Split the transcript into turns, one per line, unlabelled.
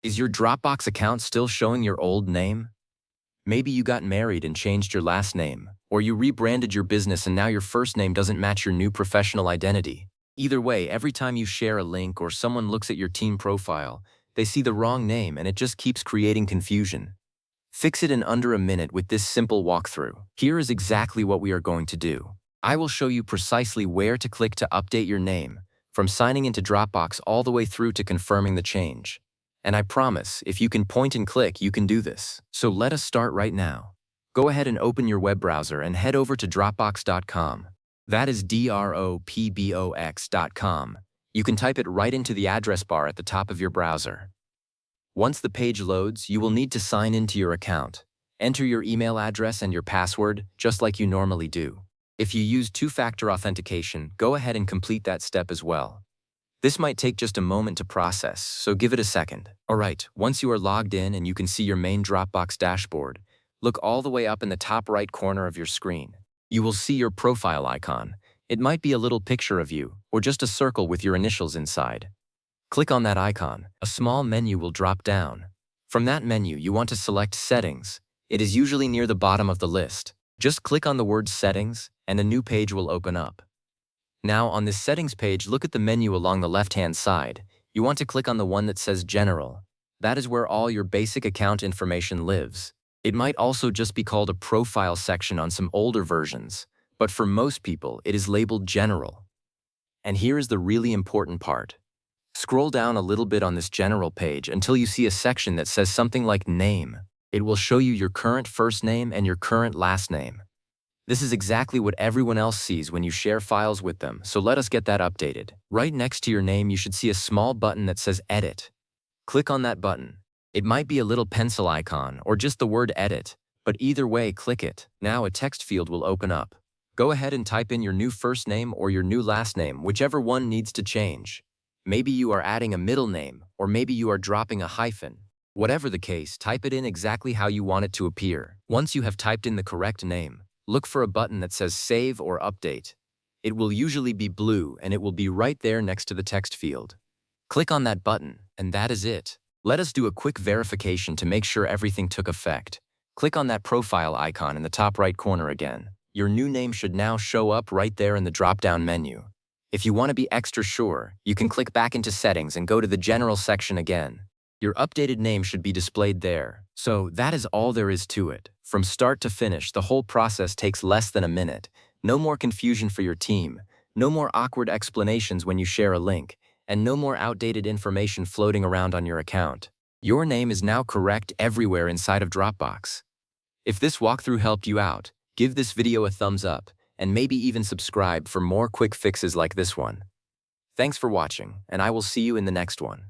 Is your Dropbox account still showing your old name? Maybe you got married and changed your last name, or you rebranded your business and now your first name doesn't match your new professional identity. Either way, every time you share a link or someone looks at your team profile, they see the wrong name and it just keeps creating confusion. Fix it in under a minute with this simple walkthrough. Here is exactly what we are going to do. I will show you precisely where to click to update your name, from signing into Dropbox all the way through to confirming the change. And I promise, if you can point and click, you can do this. So let us start right now. Go ahead and open your web browser and head over to Dropbox.com. That is Dropbox.com. You can type it right into the address bar at the top of your browser. Once the page loads, you will need to sign into your account. Enter your email address and your password, just like you normally do. If you use two-factor authentication, go ahead and complete that step as well. This might take just a moment to process, so give it a second. Alright, once you are logged in and you can see your main Dropbox dashboard, look all the way up in the top right corner of your screen. You will see your profile icon. It might be a little picture of you, or just a circle with your initials inside. Click on that icon. A small menu will drop down. From that menu, you want to select Settings. It is usually near the bottom of the list. Just click on the word Settings, and a new page will open up. Now, on this Settings page, look at the menu along the left-hand side. You want to click on the one that says General. That is where all your basic account information lives. It might also just be called a Profile section on some older versions, but for most people, it is labeled General. And here is the really important part. Scroll down a little bit on this General page until you see a section that says something like Name. It will show you your current first name and your current last name. This is exactly what everyone else sees when you share files with them, so let us get that updated. Right next to your name, you should see a small button that says Edit. Click on that button. It might be a little pencil icon or just the word Edit, but either way, click it. Now a text field will open up. Go ahead and type in your new first name or your new last name, whichever one needs to change. Maybe you are adding a middle name, or maybe you are dropping a hyphen. Whatever the case, type it in exactly how you want it to appear. Once you have typed in the correct name, look for a button that says Save or Update. It will usually be blue and it will be right there next to the text field. Click on that button, and that is it. Let us do a quick verification to make sure everything took effect. Click on that profile icon in the top right corner again. Your new name should now show up right there in the drop-down menu. If you want to be extra sure, you can click back into Settings and go to the General section again. Your updated name should be displayed there. So that is all there is to it. From start to finish, the whole process takes less than a minute. No more confusion for your team, no more awkward explanations when you share a link, and no more outdated information floating around on your account. Your name is now correct everywhere inside of Dropbox. If this walkthrough helped you out, give this video a thumbs up, and maybe even subscribe for more quick fixes like this one. Thanks for watching, and I will see you in the next one.